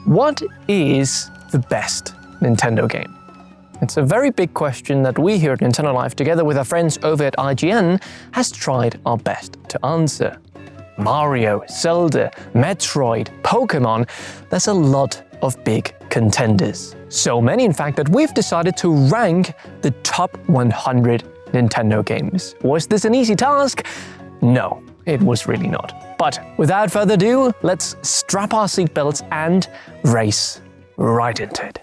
What is the best Nintendo game? It's a very big question that we here at Nintendo Life, together with our friends over at IGN, has tried our best to answer. Mario, Zelda, Metroid, Pokemon, there's a lot of big contenders. So many, in fact, that we've decided to rank the top 100 Nintendo games. Was this an easy task? No, it was really not. But without further ado, let's strap our seatbelts and race right into it.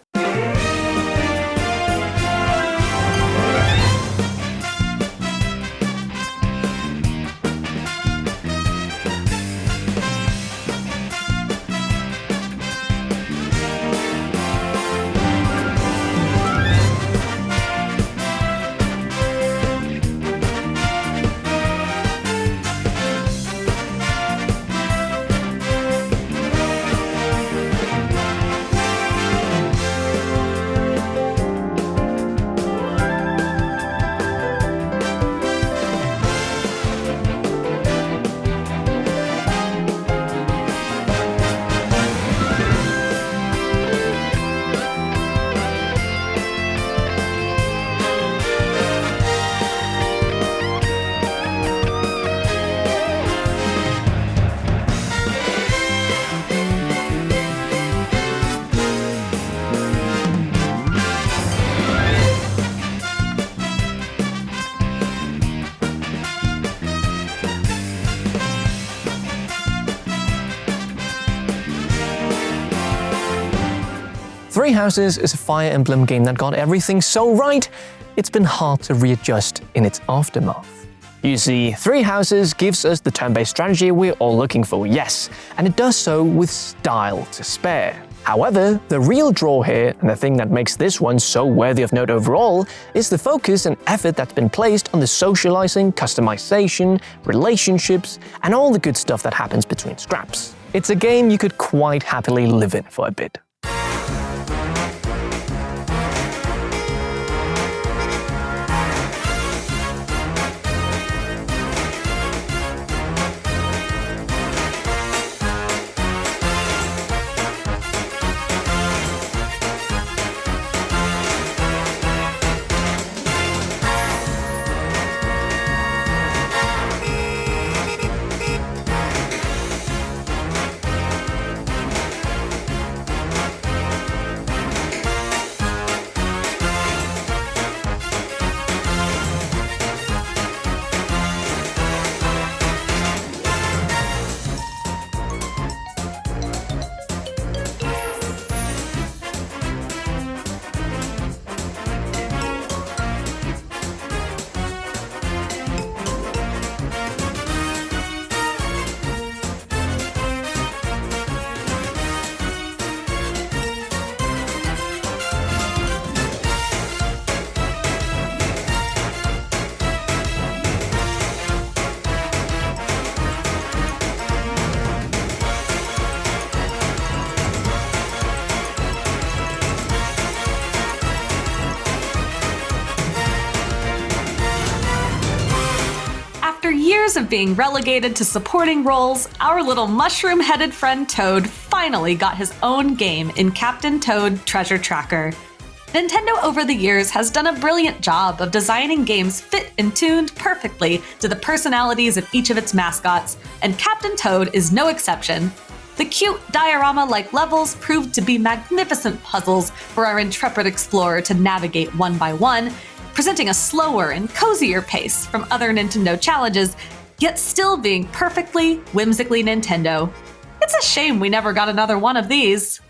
Three Houses is a Fire Emblem game that got everything so right, it's been hard to readjust in its aftermath. You see, Three Houses gives us the turn-based strategy we're all looking for, yes, and it does so with style to spare. However, the real draw here, and the thing that makes this one so worthy of note overall, is the focus and effort that's been placed on the socializing, customization, relationships, and all the good stuff that happens between scraps. It's a game you could quite happily live in for a bit. After years of being relegated to supporting roles, our little mushroom-headed friend Toad finally got his own game in Captain Toad Treasure Tracker. Nintendo over the years has done a brilliant job of designing games fit and tuned perfectly to the personalities of each of its mascots, and Captain Toad is no exception. The cute diorama-like levels proved to be magnificent puzzles for our intrepid explorer to navigate one by one, presenting a slower and cozier pace from other Nintendo challenges, yet still being perfectly, whimsically Nintendo. It's a shame we never got another one of these.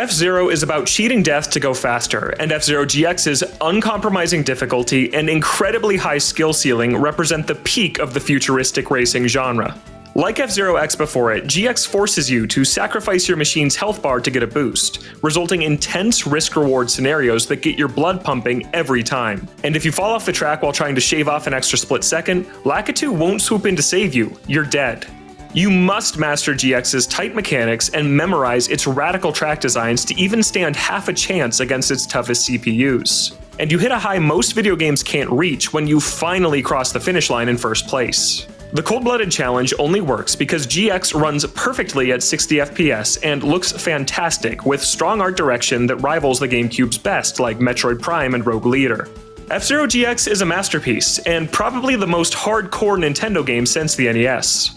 F-Zero is about cheating death to go faster, and F-Zero GX's uncompromising difficulty and incredibly high skill ceiling represent the peak of the futuristic racing genre. Like F-Zero X before it, GX forces you to sacrifice your machine's health bar to get a boost, resulting in tense risk-reward scenarios that get your blood pumping every time. And if you fall off the track while trying to shave off an extra split second, Lakitu won't swoop in to save you, you're dead. You must master GX's tight mechanics and memorize its radical track designs to even stand half a chance against its toughest CPUs. And you hit a high most video games can't reach when you finally cross the finish line in first place. The cold-blooded challenge only works because GX runs perfectly at 60 FPS and looks fantastic with strong art direction that rivals the GameCube's best like Metroid Prime and Rogue Leader. F-Zero GX is a masterpiece and probably the most hardcore Nintendo game since the NES.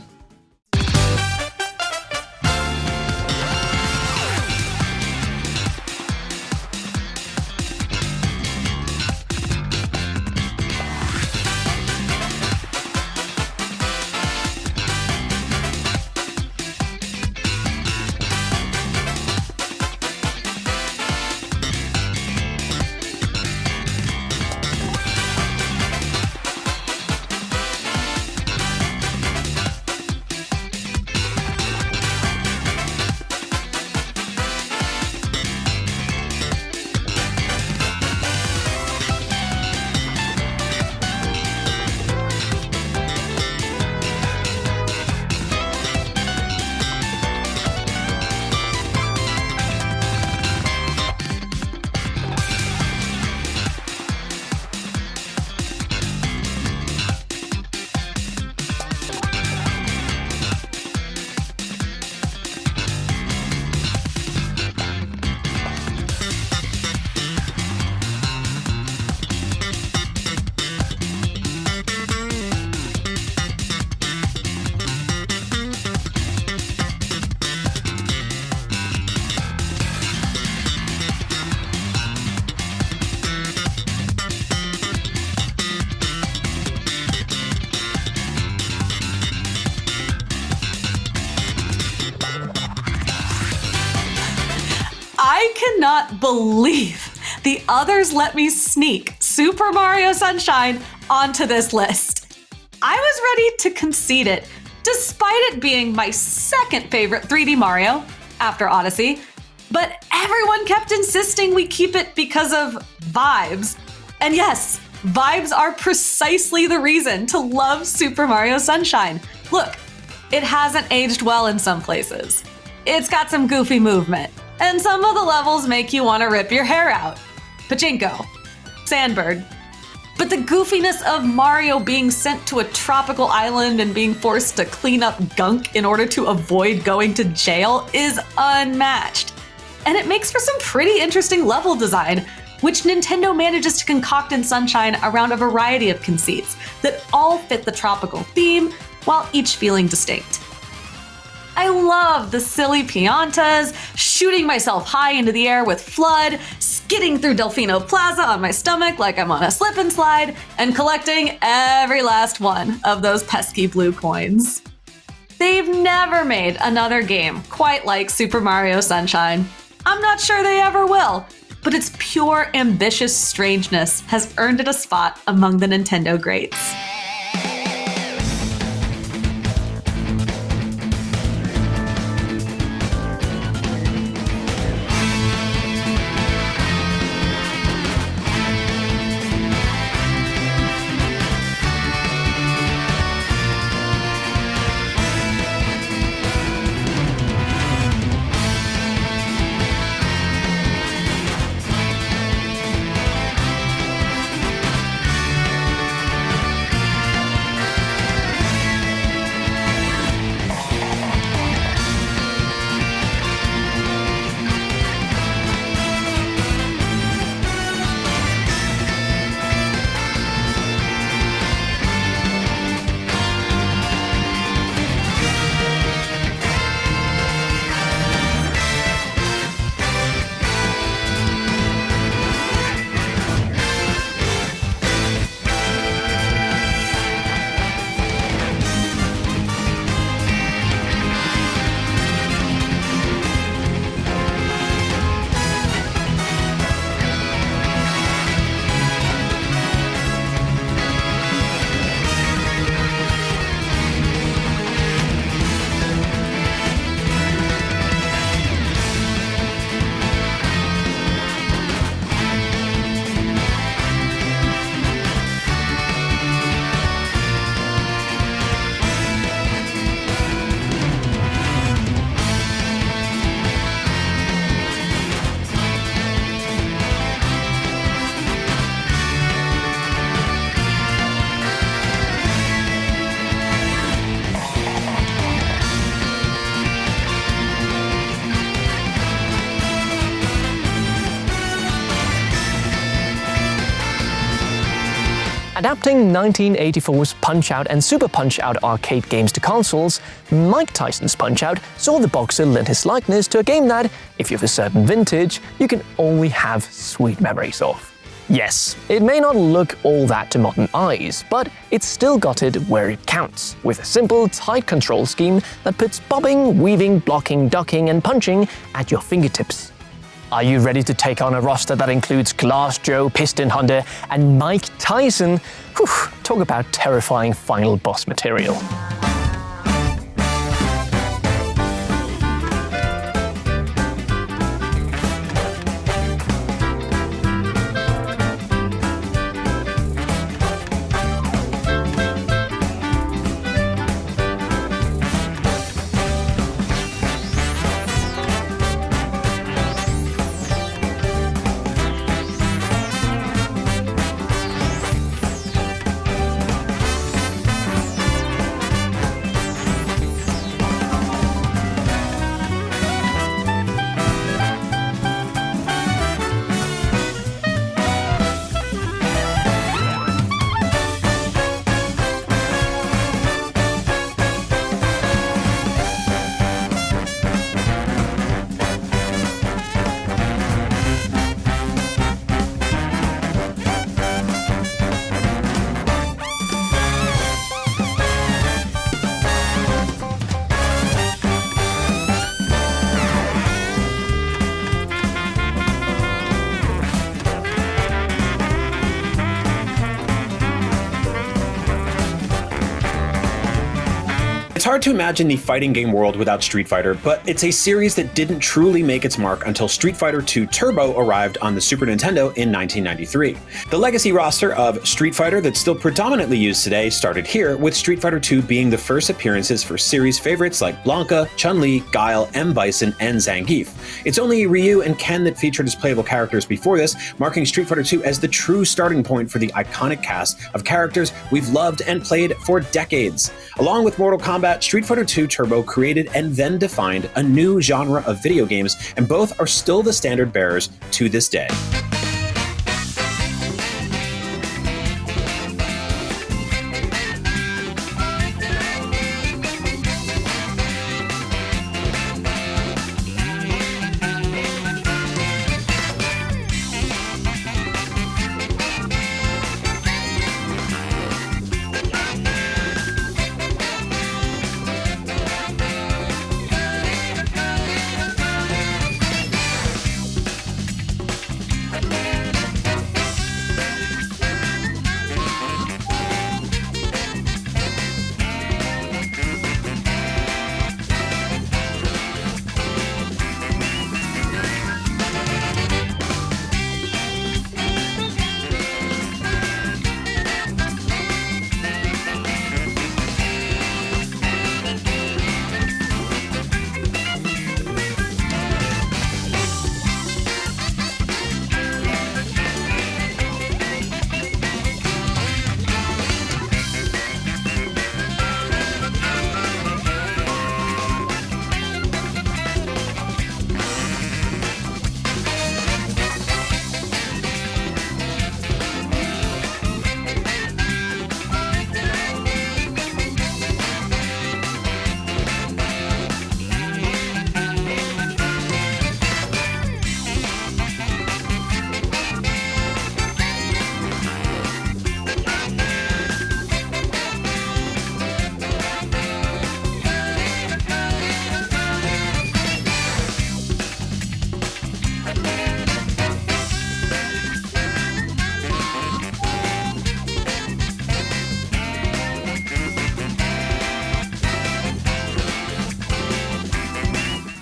I cannot believe the others let me sneak Super Mario Sunshine onto this list. I was ready to concede it, despite it being my second favorite 3D Mario, after Odyssey, but everyone kept insisting we keep it because of vibes. And yes, vibes are precisely the reason to love Super Mario Sunshine. Look, it hasn't aged well in some places. It's got some goofy movement, and some of the levels make you want to rip your hair out. Pachinko, Sandbird. But the goofiness of Mario being sent to a tropical island and being forced to clean up gunk in order to avoid going to jail is unmatched. And it makes for some pretty interesting level design, which Nintendo manages to concoct in Sunshine around a variety of conceits that all fit the tropical theme, while each feeling distinct. I love the silly Piantas, shooting myself high into the air with Flood, skidding through Delfino Plaza on my stomach like I'm on a slip and slide, and collecting every last one of those pesky blue coins. They've never made another game quite like Super Mario Sunshine. I'm not sure they ever will, but its pure, ambitious strangeness has earned it a spot among the Nintendo greats. Adapting 1984's Punch-Out and Super Punch-Out arcade games to consoles, Mike Tyson's Punch-Out saw the boxer lend his likeness to a game that, if you're of a certain vintage, you can only have sweet memories of. Yes, it may not look all that to modern eyes, but it's still got it where it counts, with a simple, tight control scheme that puts bobbing, weaving, blocking, ducking, and punching at your fingertips. Are you ready to take on a roster that includes Glass Joe, Piston Hunter, and Mike Tyson? Whew, talk about terrifying final boss material. It's hard to imagine the fighting game world without Street Fighter, but it's a series that didn't truly make its mark until Street Fighter II Turbo arrived on the Super Nintendo in 1993. The legacy roster of Street Fighter that's still predominantly used today started here, with Street Fighter II being the first appearances for series favorites like Blanka, Chun-Li, Guile, M. Bison, and Zangief. It's only Ryu and Ken that featured as playable characters before this, marking Street Fighter II as the true starting point for the iconic cast of characters we've loved and played for decades. Along with Mortal Kombat, Street Fighter II Turbo created and then defined a new genre of video games, and both are still the standard bearers to this day.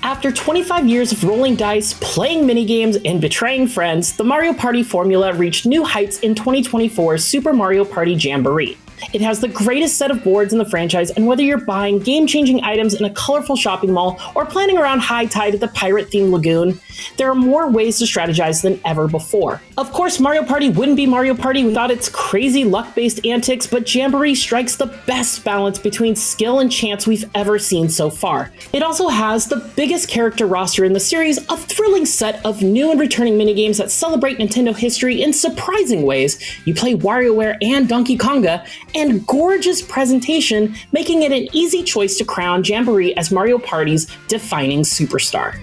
After 25 years of rolling dice, playing minigames, and betraying friends, the Mario Party formula reached new heights in 2024's Super Mario Party Jamboree. It has the greatest set of boards in the franchise, and whether you're buying game-changing items in a colorful shopping mall or planning around high tide at the pirate-themed lagoon, there are more ways to strategize than ever before. Of course, Mario Party wouldn't be Mario Party without its crazy luck-based antics, but Jamboree strikes the best balance between skill and chance we've ever seen so far. It also has the biggest character roster in the series, a thrilling set of new and returning minigames that celebrate Nintendo history in surprising ways. You play WarioWare and Donkey Konga, and gorgeous presentation, making it an easy choice to crown Jamboree as Mario Party's defining superstar.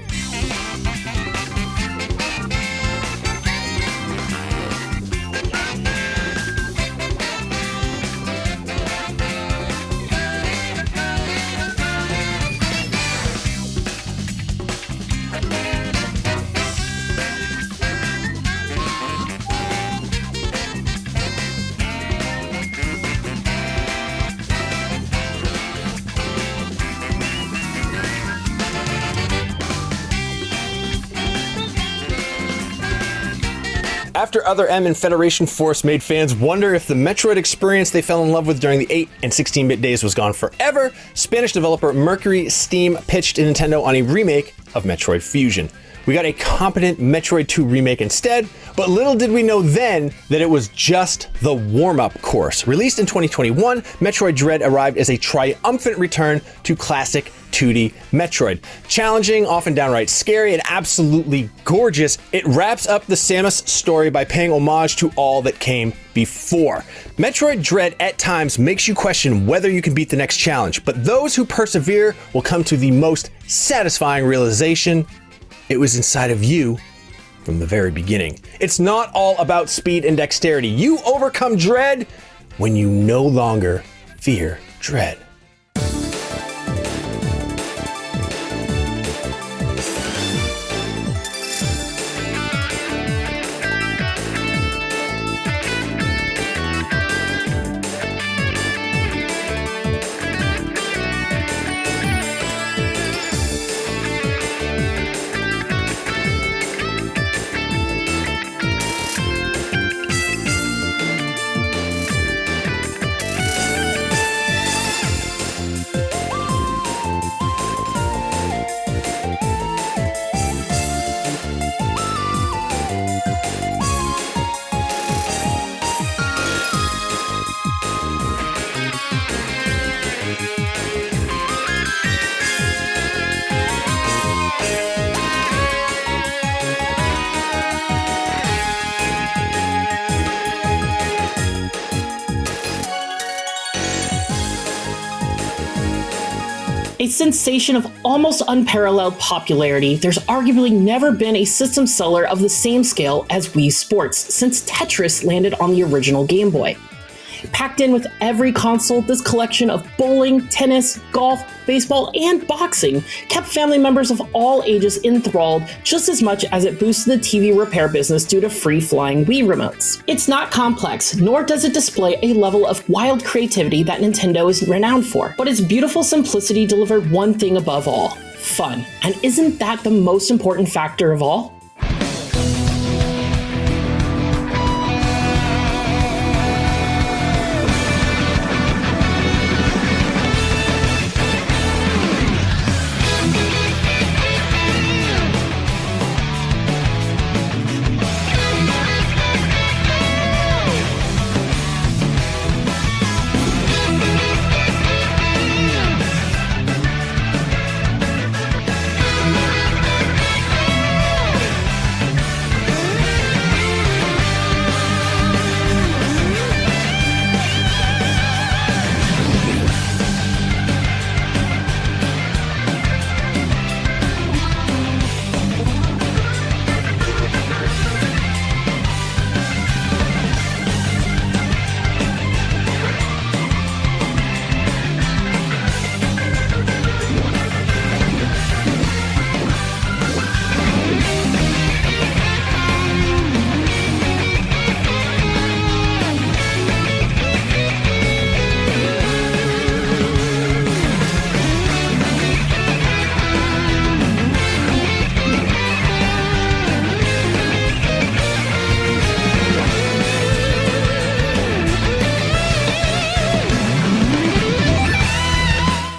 After Other M and Federation Force made fans wonder if the Metroid experience they fell in love with during the 8 and 16-bit days was gone forever, Spanish developer Mercury Steam pitched to Nintendo on a remake of Metroid Fusion. We got a competent Metroid 2 remake instead, but little did we know then that it was just the warm-up course. Released in 2021, Metroid Dread arrived as a triumphant return to classic 2D Metroid. Challenging, often downright scary, and absolutely gorgeous, it wraps up the Samus story by paying homage to all that came before. Metroid Dread at times makes you question whether you can beat the next challenge, but those who persevere will come to the most satisfying realization: it was inside of you from the very beginning. It's not all about speed and dexterity. You overcome dread when you no longer fear dread. A sensation of almost unparalleled popularity, there's arguably never been a system seller of the same scale as Wii Sports since Tetris landed on the original Game Boy. Packed in with every console, this collection of bowling, tennis, golf, baseball, and boxing kept family members of all ages enthralled just as much as it boosted the TV repair business due to free-flying Wii remotes. It's not complex, nor does it display a level of wild creativity that Nintendo is renowned for, but its beautiful simplicity delivered one thing above all: fun. And isn't that the most important factor of all?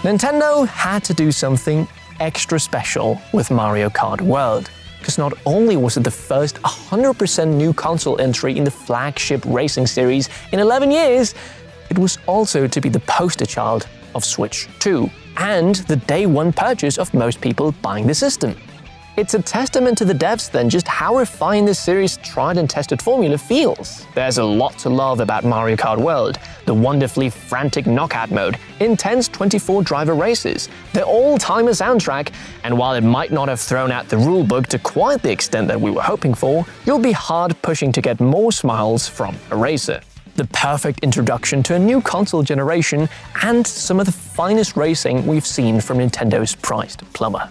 Nintendo had to do something extra special with Mario Kart World, because not only was it the first 100% new console entry in the flagship racing series in 11 years, it was also to be the poster child of Switch 2, and the day one purchase of most people buying the system. It's a testament to the devs then just how refined this series' tried and tested formula feels. There's a lot to love about Mario Kart World: the wonderfully frantic knockout mode, intense 24-driver races, the all-timer soundtrack, and while it might not have thrown out the rulebook to quite the extent that we were hoping for, you'll be hard pushing to get more smiles from a racer. The perfect introduction to a new console generation, and some of the finest racing we've seen from Nintendo's prized plumber.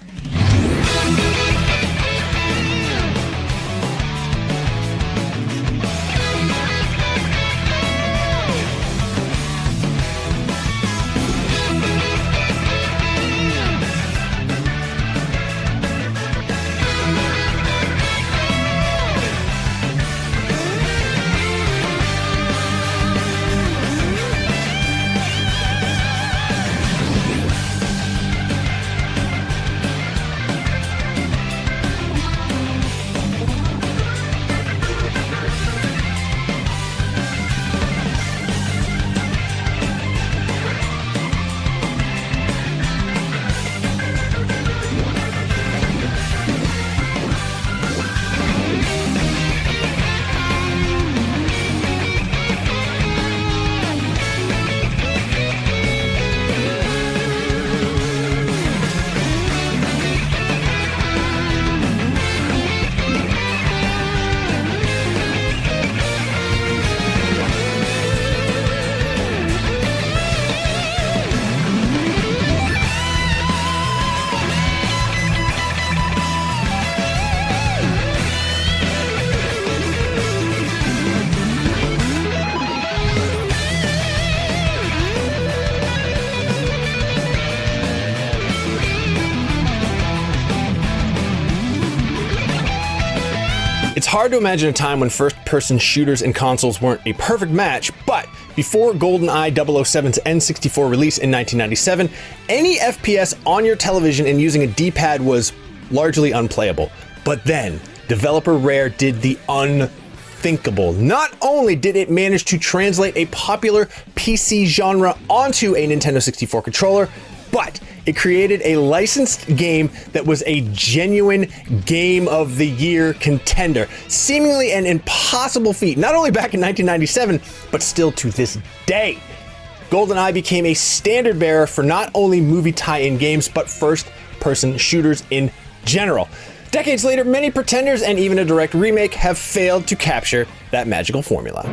It's hard to imagine a time when first-person shooters and consoles weren't a perfect match, but before GoldenEye 007's N64 release in 1997, any FPS on your television and using a D-pad was largely unplayable. But then, developer Rare did the unthinkable. Not only did it manage to translate a popular PC genre onto a Nintendo 64 controller, but it created a licensed game that was a genuine Game of the Year contender. Seemingly an impossible feat, not only back in 1997, but still to this day. GoldenEye became a standard bearer for not only movie tie-in games, but first-person shooters in general. Decades later, many pretenders and even a direct remake have failed to capture that magical formula.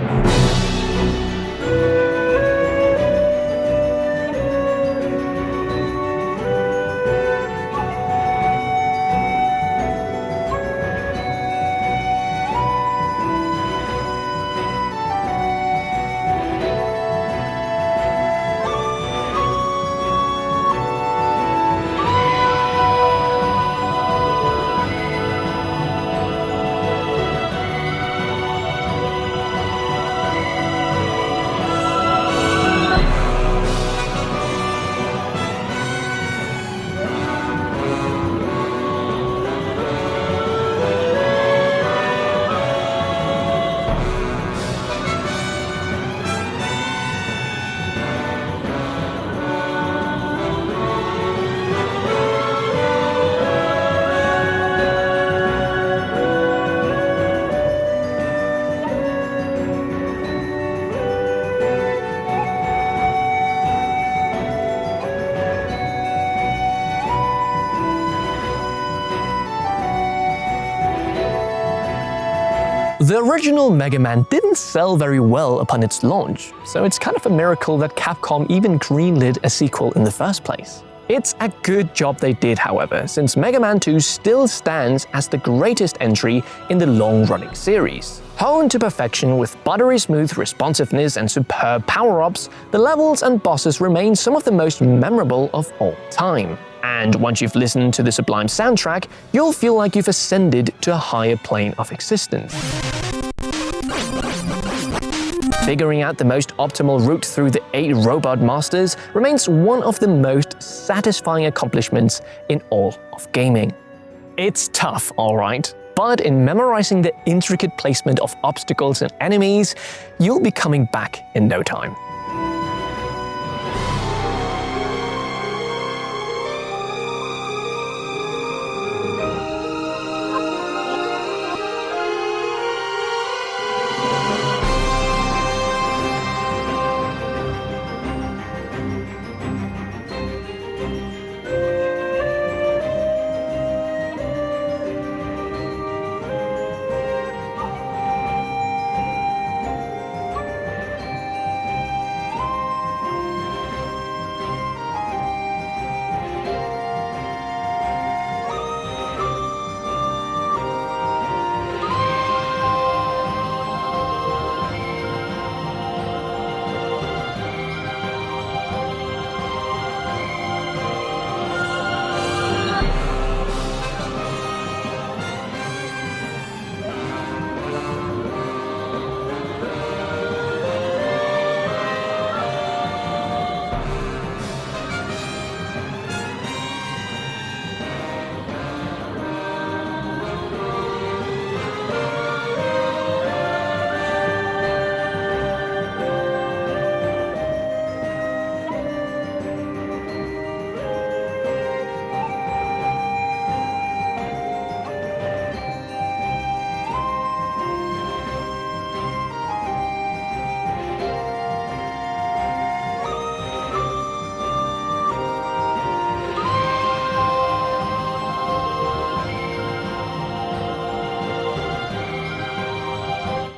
The original Mega Man didn't sell very well upon its launch, so it's kind of a miracle that Capcom even greenlit a sequel in the first place. It's a good job they did, however, since Mega Man 2 still stands as the greatest entry in the long-running series. Honed to perfection with buttery smooth responsiveness and superb power-ups, the levels and bosses remain some of the most memorable of all time. And once you've listened to the sublime soundtrack, you'll feel like you've ascended to a higher plane of existence. Figuring out the most optimal route through the 8 robot masters remains one of the most satisfying accomplishments in all of gaming. It's tough, alright, but in memorizing the intricate placement of obstacles and enemies, you'll be coming back in no time.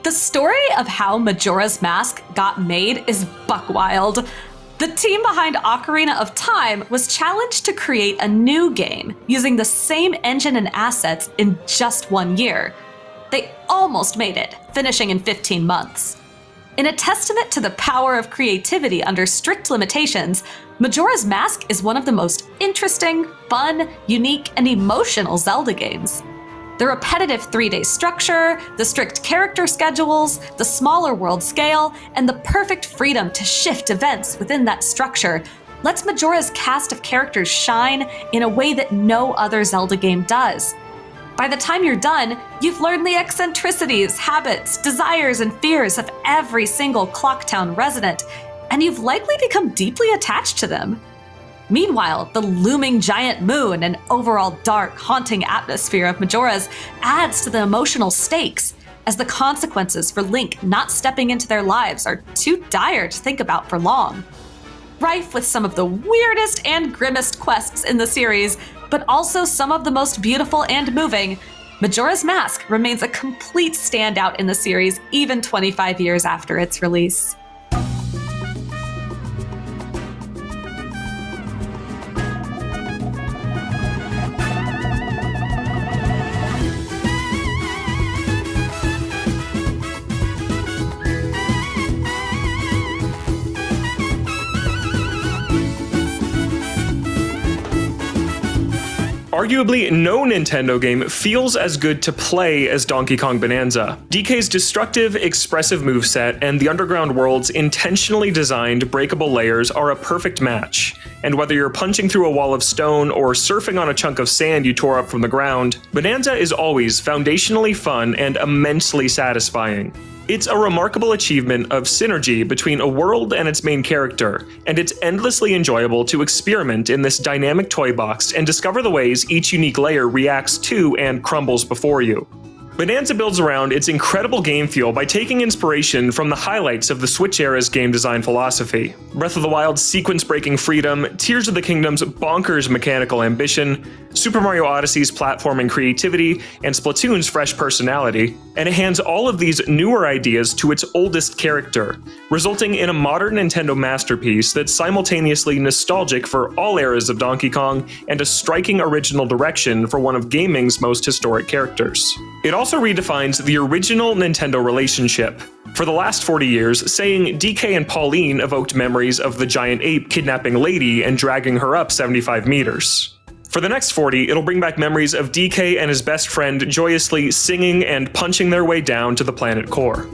The story of how Majora's Mask got made is buck wild. The team behind Ocarina of Time was challenged to create a new game using the same engine and assets in just 1 year. They almost made it, finishing in 15 months. In a testament to the power of creativity under strict limitations, Majora's Mask is one of the most interesting, fun, unique, and emotional Zelda games. The repetitive 3-day structure, the strict character schedules, the smaller world scale, and the perfect freedom to shift events within that structure lets Majora's cast of characters shine in a way that no other Zelda game does. By the time you're done, you've learned the eccentricities, habits, desires, and fears of every single Clocktown resident, and you've likely become deeply attached to them. Meanwhile, the looming giant moon and overall dark, haunting atmosphere of Majora's adds to the emotional stakes, as the consequences for Link not stepping into their lives are too dire to think about for long. Rife with some of the weirdest and grimmest quests in the series, but also some of the most beautiful and moving, Majora's Mask remains a complete standout in the series even 25 years after its release. Arguably, no Nintendo game feels as good to play as Donkey Kong Bonanza. DK's destructive, expressive moveset and the underground world's intentionally designed breakable layers are a perfect match. And whether you're punching through a wall of stone or surfing on a chunk of sand you tore up from the ground, Bonanza is always foundationally fun and immensely satisfying. It's a remarkable achievement of synergy between a world and its main character, and it's endlessly enjoyable to experiment in this dynamic toy box and discover the ways each unique layer reacts to and crumbles before you. Bonanza builds around its incredible game feel by taking inspiration from the highlights of the Switch era's game design philosophy. Breath of the Wild's sequence-breaking freedom, Tears of the Kingdom's bonkers mechanical ambition, Super Mario Odyssey's platforming creativity, and Splatoon's fresh personality, and it hands all of these newer ideas to its oldest character, resulting in a modern Nintendo masterpiece that's simultaneously nostalgic for all eras of Donkey Kong and a striking original direction for one of gaming's most historic characters. It also redefines the original Nintendo relationship. For the last 40 years, saying DK and Pauline evoked memories of the giant ape kidnapping Lady and dragging her up 75 meters. For the next 40, it'll bring back memories of DK and his best friend joyously singing and punching their way down to the planet core.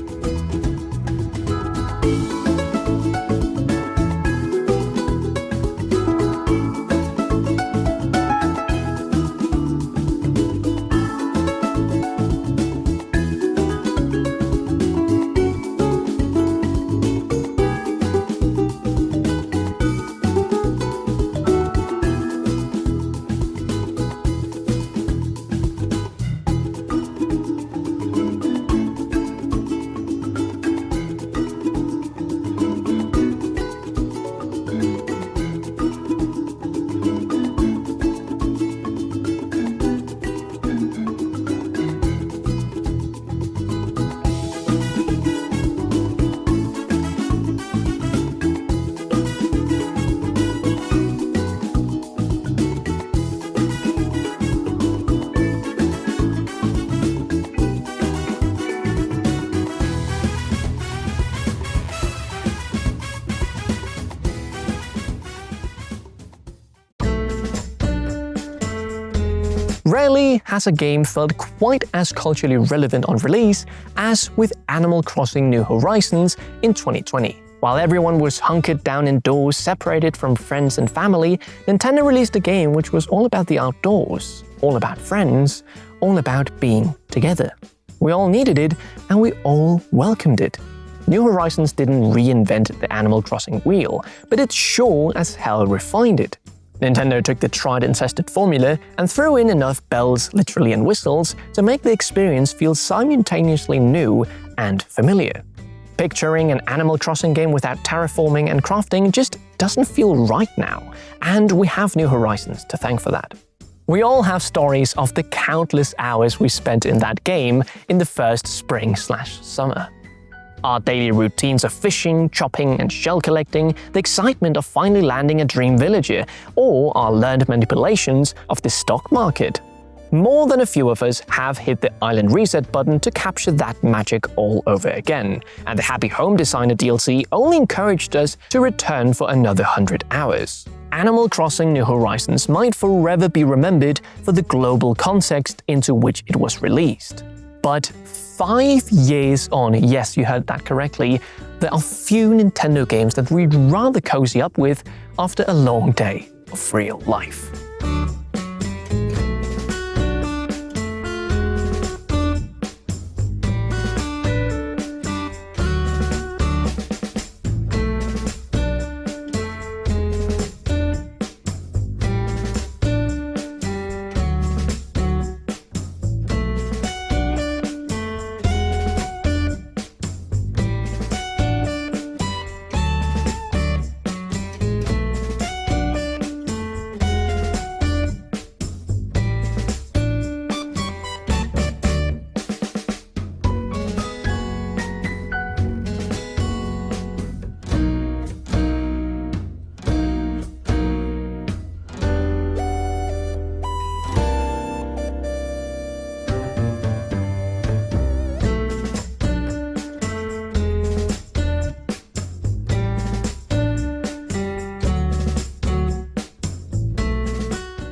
Rarely has a game felt quite as culturally relevant on release as with Animal Crossing New Horizons in 2020. While everyone was hunkered down indoors, separated from friends and family, Nintendo released a game which was all about the outdoors, all about friends, all about being together. We all needed it, and we all welcomed it. New Horizons didn't reinvent the Animal Crossing wheel, but it sure as hell refined it. Nintendo took the tried and tested formula and threw in enough bells, literally, and whistles to make the experience feel simultaneously new and familiar. Picturing an Animal Crossing game without terraforming and crafting just doesn't feel right now, and we have New Horizons to thank for that. We all have stories of the countless hours we spent in that game in the first spring/summer. Our daily routines of fishing, chopping, and shell collecting, the excitement of finally landing a dream villager, or our learned manipulations of the stock market. More than a few of us have hit the island reset button to capture that magic all over again, and the Happy Home Designer DLC only encouraged us to return for another 100 hours. Animal Crossing New Horizons might forever be remembered for the global context into which it was released. But 5 years on, yes, you heard that correctly, there are few Nintendo games that we'd rather cozy up with after a long day of real life.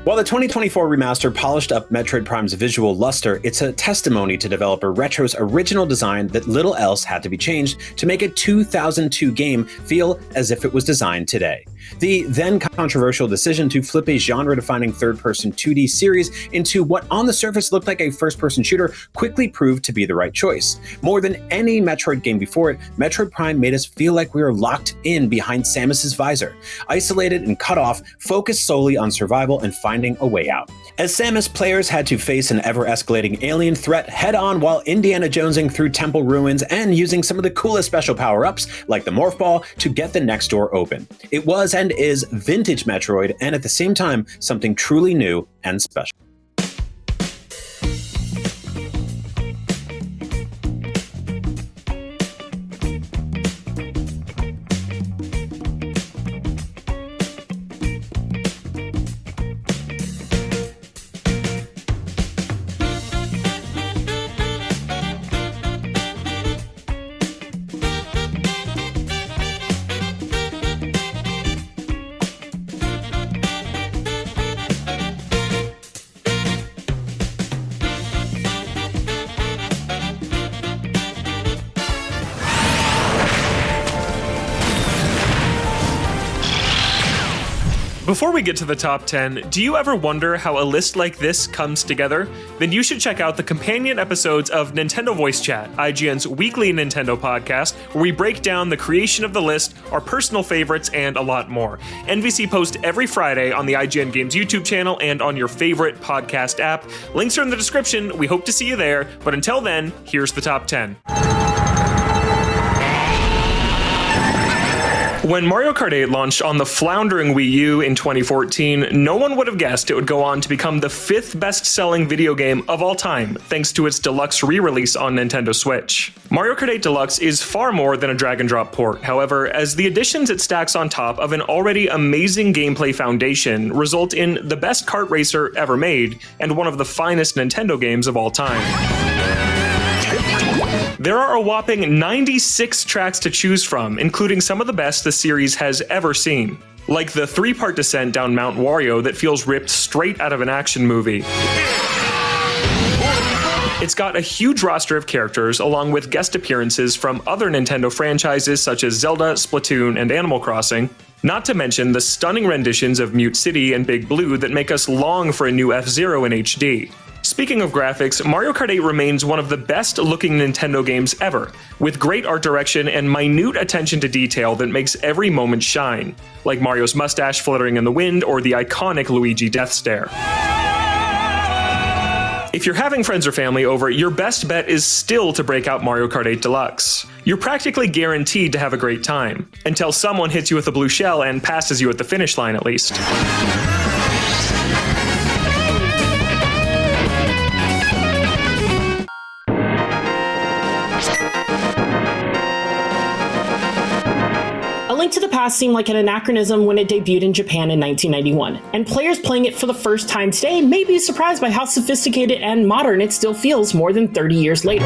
While the 2024 remaster polished up Metroid Prime's visual luster, it's a testimony to developer Retro's original design that little else had to be changed to make a 2002 game feel as if it was designed today. The then controversial decision to flip a genre-defining third-person 2D series into what on the surface looked like a first-person shooter quickly proved to be the right choice. More than any Metroid game before it, Metroid Prime made us feel like we were locked in behind Samus's visor, isolated and cut off, focused solely on survival and finding a way out. As Samus, players had to face an ever-escalating alien threat head-on while Indiana Jonesing through temple ruins and using some of the coolest special power-ups, like the Morph Ball, to get the next door open. It was and is vintage Metroid, and at the same time, something truly new and special. Before we get to the top 10, do you ever wonder how a list like this comes together? Then you should check out the companion episodes of Nintendo Voice Chat, IGN's weekly Nintendo podcast, where we break down the creation of the list, our personal favorites, and a lot more. NVC posts every Friday on the IGN Games YouTube channel and on your favorite podcast app. Links are in the description. We hope to see you there. But until then, here's the top 10. When Mario Kart 8 launched on the floundering Wii U in 2014, no one would have guessed it would go on to become the 5th best-selling video game of all time, thanks to its deluxe re-release on Nintendo Switch. Mario Kart 8 Deluxe is far more than a drag-and-drop port, however, as the additions it stacks on top of an already amazing gameplay foundation result in the best kart racer ever made, and one of the finest Nintendo games of all time. There are a whopping 96 tracks to choose from, including some of the best the series has ever seen. like the 3-part descent down Mount Wario that feels ripped straight out of an action movie. It's got a huge roster of characters along with guest appearances from other Nintendo franchises such as Zelda, Splatoon, and Animal Crossing, not to mention the stunning renditions of Mute City and Big Blue that make us long for a new F-Zero in HD. Speaking of graphics, Mario Kart 8 remains one of the best looking Nintendo games ever, with great art direction and minute attention to detail that makes every moment shine, like Mario's mustache fluttering in the wind or the iconic Luigi death stare. If you're having friends or family over, your best bet is still to break out Mario Kart 8 Deluxe. You're practically guaranteed to have a great time, until someone hits you with a blue shell and passes you at the finish line at least. A Link to the Past seemed like an anachronism when it debuted in Japan in 1991, and players playing it for the first time today may be surprised by how sophisticated and modern it still feels more than 30 years later.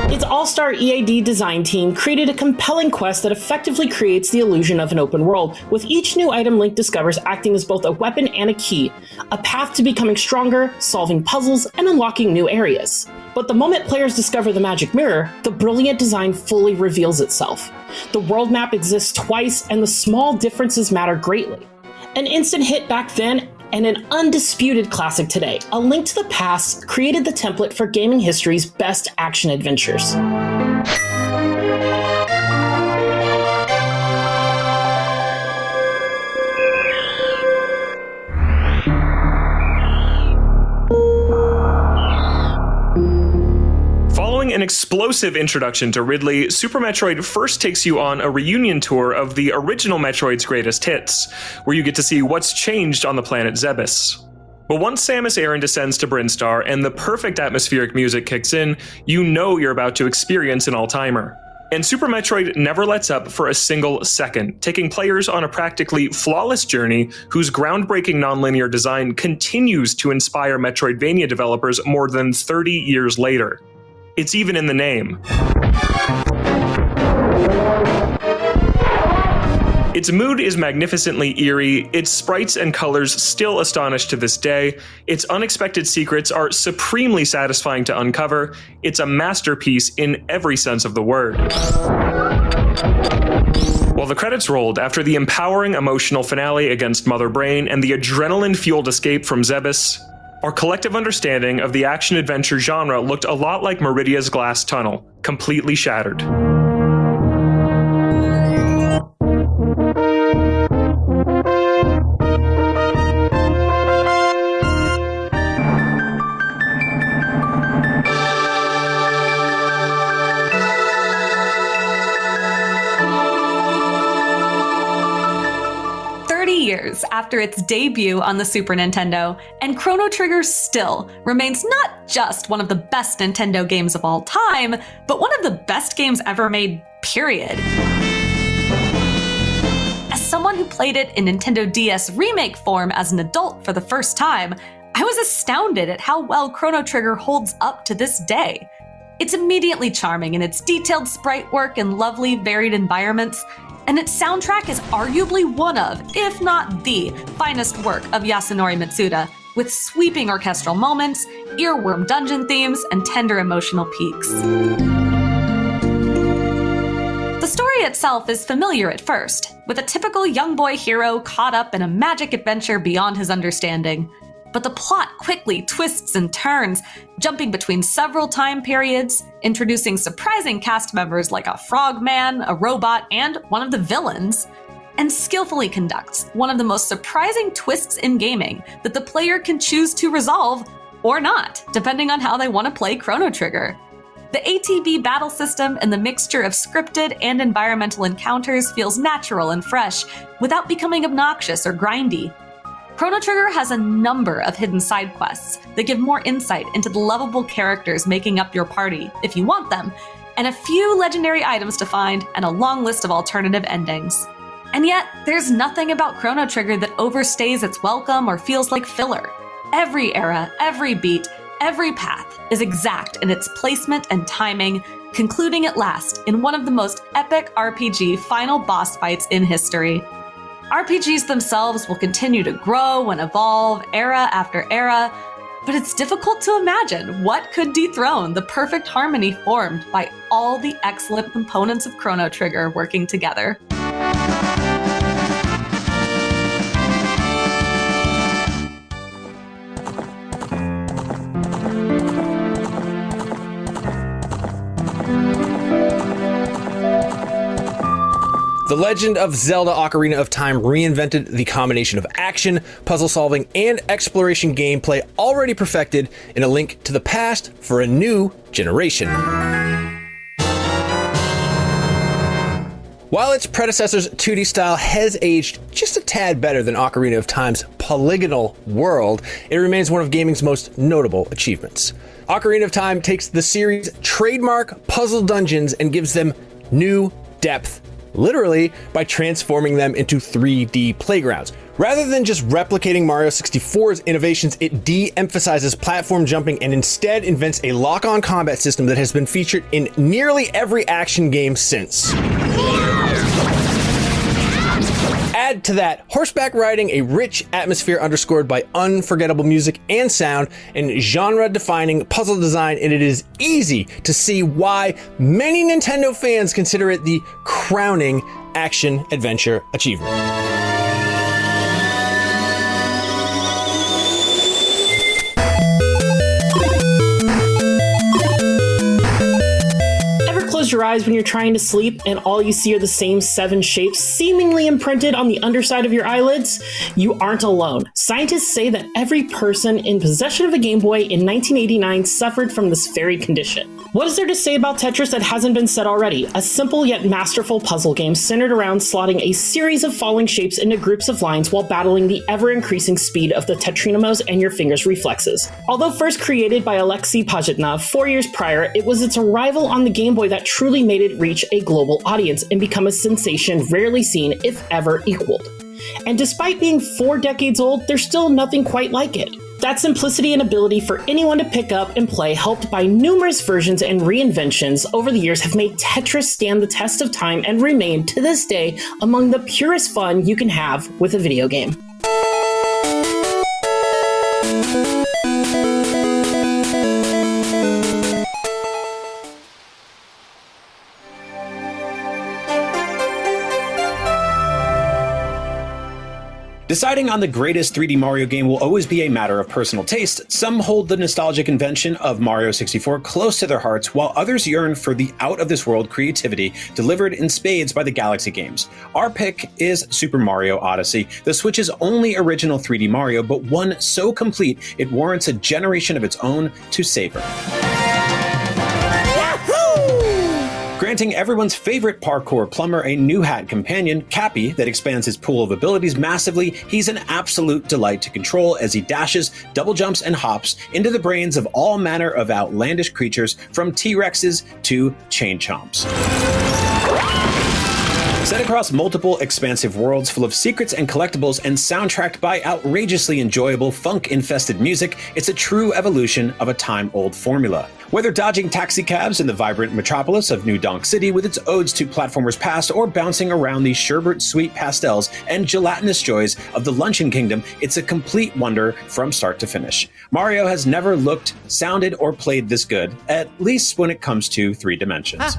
Its all-star EAD design team created a compelling quest that effectively creates the illusion of an open world, with each new item Link discovers acting as both a weapon and a key, a path to becoming stronger, solving puzzles, and unlocking new areas. But the moment players discover the magic mirror, the brilliant design fully reveals itself. The world map exists twice, and the small differences matter greatly. An instant hit back then, and an undisputed classic today, A Link to the Past created the template for gaming history's best action adventures. Following an explosive introduction to Ridley, Super Metroid first takes you on a reunion tour of the original Metroid's greatest hits, where you get to see what's changed on the planet Zebes. But once Samus Aran descends to Brinstar and the perfect atmospheric music kicks in, you know you're about to experience an all-timer. And Super Metroid never lets up for a single second, taking players on a practically flawless journey whose groundbreaking nonlinear design continues to inspire Metroidvania developers more than 30 years later. It's even in the name. Its mood is magnificently eerie, its sprites and colors still astonish to this day, its unexpected secrets are supremely satisfying to uncover, it's a masterpiece in every sense of the word. While the credits rolled after the empowering emotional finale against Mother Brain and the adrenaline-fueled escape from Zebes, our collective understanding of the action-adventure genre looked a lot like Meridia's glass tunnel, completely shattered. Years after its debut on the Super Nintendo, and Chrono Trigger still remains not just one of the best Nintendo games of all time, but one of the best games ever made, period. As someone who played it in Nintendo DS remake form as an adult for the first time, I was astounded at how well Chrono Trigger holds up to this day. It's immediately charming in its detailed sprite work and lovely, varied environments, and its soundtrack is arguably one of, if not the, finest work of Yasunori Mitsuda, with sweeping orchestral moments, earworm dungeon themes, and tender emotional peaks. The story itself is familiar at first, with a typical young boy hero caught up in a magic adventure beyond his understanding. But the plot quickly twists and turns, jumping between several time periods, introducing surprising cast members like a frogman, a robot, and one of the villains, and skillfully conducts one of the most surprising twists in gaming that the player can choose to resolve or not, depending on how they want to play Chrono Trigger. The ATB battle system and the mixture of scripted and environmental encounters feels natural and fresh, without becoming obnoxious or grindy. Chrono Trigger has a number of hidden side quests that give more insight into the lovable characters making up your party, if you want them, and a few legendary items to find and a long list of alternative endings. And yet, there's nothing about Chrono Trigger that overstays its welcome or feels like filler. Every era, every beat, Every path is exact in its placement and timing, concluding at last in one of the most epic RPG final boss fights in history. RPGs themselves will continue to grow and evolve era after era, but it's difficult to imagine what could dethrone the perfect harmony formed by all the excellent components of Chrono Trigger working together. The Legend of Zelda Ocarina of Time reinvented the combination of action, puzzle solving, and exploration gameplay already perfected in A Link to the Past for a new generation. While its predecessor's 2D style has aged just a tad better than Ocarina of Time's polygonal world, it remains one of gaming's most notable achievements. Ocarina of Time takes the series' trademark puzzle dungeons and gives them new depth, literally by transforming them into 3D playgrounds. Rather than just replicating Mario 64's innovations, it de-emphasizes platform jumping and instead invents a lock-on combat system that has been featured in nearly every action game since. Add to that horseback riding, a rich atmosphere underscored by unforgettable music and sound, and genre-defining puzzle design, and it is easy to see why many Nintendo fans consider it the crowning action-adventure achievement. Close your eyes when you're trying to sleep and all you see are the same 7 shapes seemingly imprinted on the underside of your eyelids? You aren't alone. Scientists say that every person in possession of a Game Boy in 1989 suffered from this very condition. What is there to say about Tetris that hasn't been said already? A simple yet masterful puzzle game centered around slotting a series of falling shapes into groups of lines while battling the ever-increasing speed of the tetrinamos and your fingers' reflexes. Although first created by Alexei Pajitnov 4 years prior, it was its arrival on the Game Boy that truly made it reach a global audience and become a sensation rarely seen, if ever equaled. And despite being 4 decades old, there's still nothing quite like it. That simplicity and ability for anyone to pick up and play, helped by numerous versions and reinventions over the years, have made Tetris stand the test of time and remain, to this day, among the purest fun you can have with a video game. Deciding on the greatest 3D Mario game will always be a matter of personal taste. Some hold the nostalgic invention of Mario 64 close to their hearts, while others yearn for the out-of-this-world creativity delivered in spades by the Galaxy games. Our pick is Super Mario Odyssey, the Switch's only original 3D Mario, but one so complete it warrants a generation of its own to savor. Granting everyone's favorite parkour plumber a new hat companion, Cappy, that expands his pool of abilities massively, he's an absolute delight to control as he dashes, double jumps, and hops into the brains of all manner of outlandish creatures, from T-Rexes to chain chomps. Set across multiple expansive worlds full of secrets and collectibles and soundtracked by outrageously enjoyable funk-infested music, it's a true evolution of a time-old formula. Whether dodging taxicabs in the vibrant metropolis of New Donk City with its odes to platformers past, or bouncing around the sherbet-sweet pastels and gelatinous joys of the Luncheon Kingdom, it's a complete wonder from start to finish. Mario has never looked, sounded, or played this good, at least when it comes to 3 dimensions.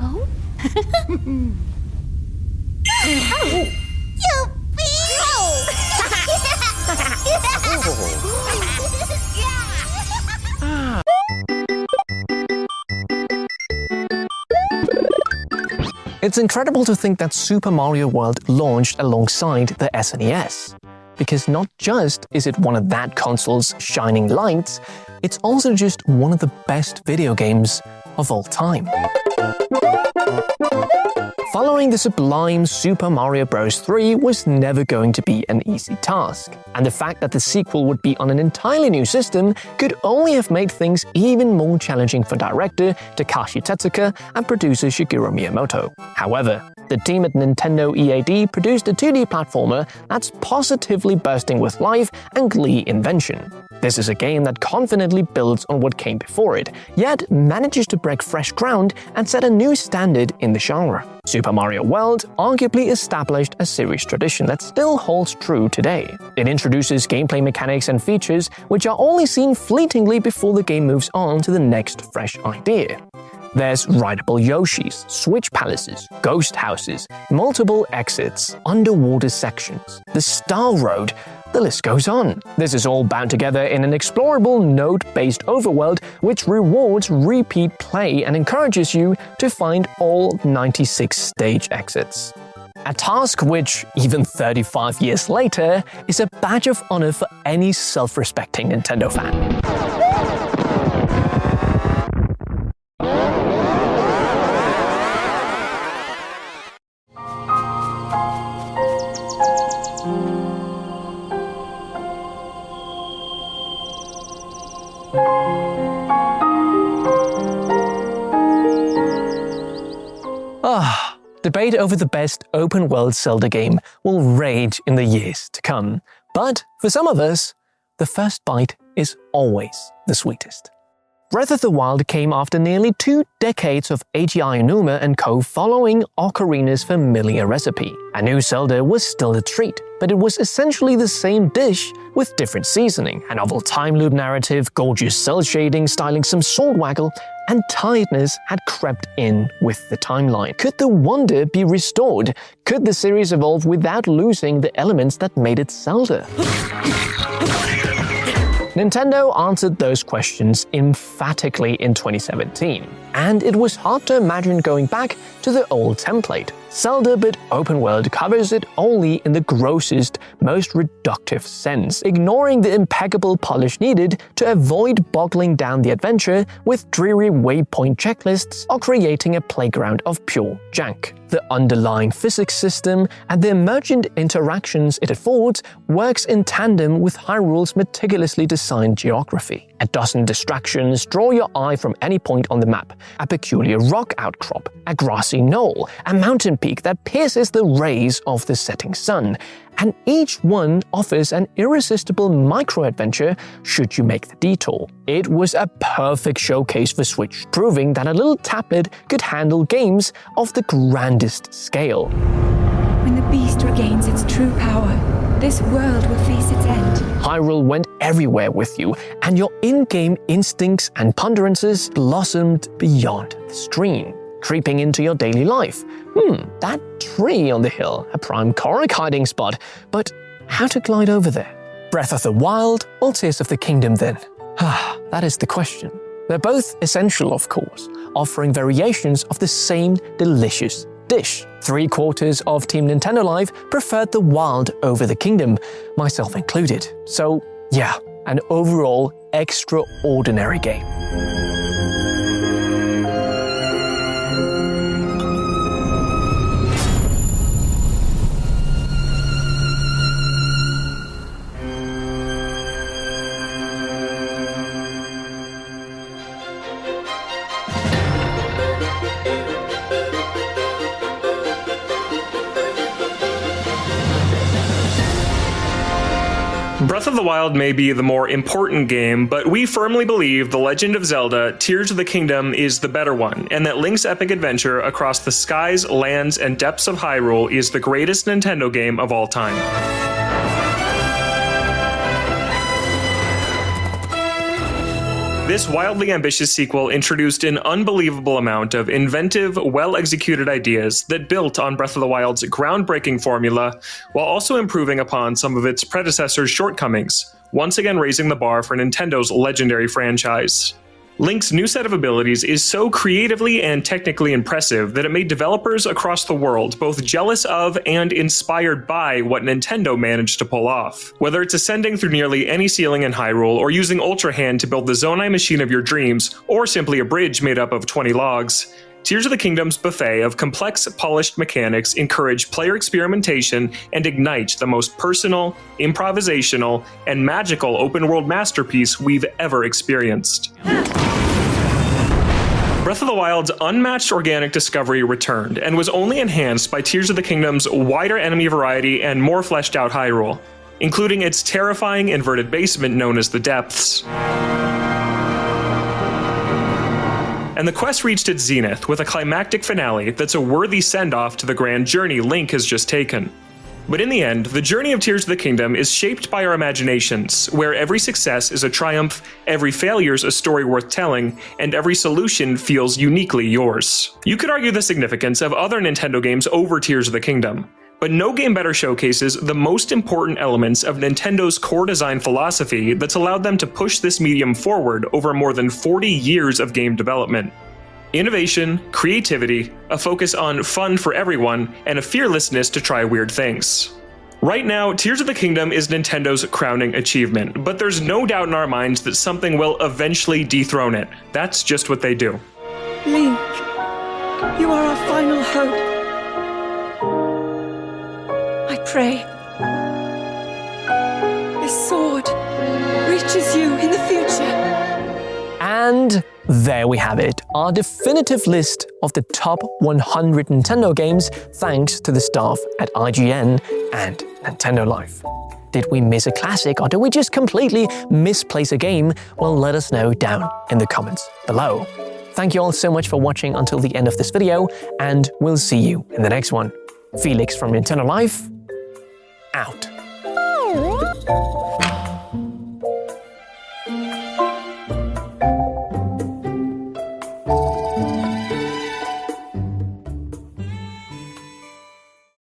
It's incredible to think that Super Mario World launched alongside the SNES. Because not just is it one of that console's shining lights, it's also just one of the best video games of all time. Following the sublime Super Mario Bros. 3 was never going to be an easy task, and the fact that the sequel would be on an entirely new system could only have made things even more challenging for director Takashi Tezuka and producer Shigeru Miyamoto. However, the team at Nintendo EAD produced a 2D platformer that's positively bursting with life and glee invention. This is a game that confidently builds on what came before it, yet manages to break fresh ground and set a new standard in the genre. Super Mario World arguably established a series tradition that still holds true today. It introduces gameplay mechanics and features which are only seen fleetingly before the game moves on to the next fresh idea. There's rideable Yoshis, switch palaces, ghost houses, multiple exits, underwater sections, the Star Road, the list goes on. This is all bound together in an explorable node-based overworld which rewards repeat play and encourages you to find all 96 stage exits. A task which, even 35 years later, is a badge of honor for any self-respecting Nintendo fan. Debate over the best open-world Zelda game will rage in the years to come. But for some of us, the first bite is always the sweetest. Breath of the Wild came after nearly 2 decades of Eiji Aonuma and co. following Ocarina's familiar recipe. A new Zelda was still a treat, but it was essentially the same dish with different seasoning, a novel time loop narrative, gorgeous cel shading, styling, some sword waggle, and tiredness had crept in with the timeline. Could the wonder be restored? Could the series evolve without losing the elements that made it Zelda? Nintendo answered those questions emphatically in 2017, and it was hard to imagine going back to the old template. Zelda but open world covers it only in the grossest, most reductive sense, ignoring the impeccable polish needed to avoid boggling down the adventure with dreary waypoint checklists or creating a playground of pure jank. The underlying physics system and the emergent interactions it affords works in tandem with Hyrule's meticulously designed geography. A dozen distractions draw your eye from any point on the map: a peculiar rock outcrop, a grassy knoll, a mountain peak that pierces the rays of the setting sun, and each one offers an irresistible micro-adventure should you make the detour. It was a perfect showcase for Switch, proving that a little tablet could handle games of the grandest scale. When the beast regains its true power, this world will face its end. Hyrule went everywhere with you, and your in-game instincts and ponderances blossomed beyond the screen, creeping into your daily life. That tree on the hill, a prime Korok hiding spot, but how to glide over there? Breath of the Wild or Tears of the Kingdom then? That is the question. They're both essential, of course, offering variations of the same delicious dish. 3/4 of Team Nintendo Live preferred the Wild over the Kingdom, myself included. So yeah, an overall extraordinary game. Breath of the Wild may be the more important game, but we firmly believe The Legend of Zelda: Tears of the Kingdom is the better one, and that Link's epic adventure across the skies, lands, and depths of Hyrule is the greatest Nintendo game of all time. This wildly ambitious sequel introduced an unbelievable amount of inventive, well-executed ideas that built on Breath of the Wild's groundbreaking formula, while also improving upon some of its predecessor's shortcomings, once again raising the bar for Nintendo's legendary franchise. Link's new set of abilities is so creatively and technically impressive that it made developers across the world both jealous of and inspired by what Nintendo managed to pull off. Whether it's ascending through nearly any ceiling in Hyrule, or using Ultra Hand to build the Zonai machine of your dreams, or simply a bridge made up of 20 logs, Tears of the Kingdom's buffet of complex, polished mechanics encourage player experimentation and ignite the most personal, improvisational, and magical open-world masterpiece we've ever experienced. Breath of the Wild's unmatched organic discovery returned, and was only enhanced by Tears of the Kingdom's wider enemy variety and more fleshed out Hyrule, including its terrifying inverted basement known as the Depths. And the quest reached its zenith with a climactic finale that's a worthy send-off to the grand journey Link has just taken. But in the end, the journey of Tears of the Kingdom is shaped by our imaginations, where every success is a triumph, every failure's a story worth telling, and every solution feels uniquely yours. You could argue the significance of other Nintendo games over Tears of the Kingdom, but no game better showcases the most important elements of Nintendo's core design philosophy that's allowed them to push this medium forward over more than 40 years of game development. Innovation, creativity, a focus on fun for everyone, and a fearlessness to try weird things. Right now, Tears of the Kingdom is Nintendo's crowning achievement, but there's no doubt in our minds that something will eventually dethrone it. That's just what they do. Link, you are our final hope. I pray this sword reaches you in the future. And there we have it, our definitive list of the top 100 Nintendo games thanks to the staff at IGN and Nintendo Life. Did we miss a classic or did we just completely misplace a game? Well, let us know down in the comments below. Thank you all so much for watching until the end of this video, and we'll see you in the next one. Felix from Nintendo Life, out.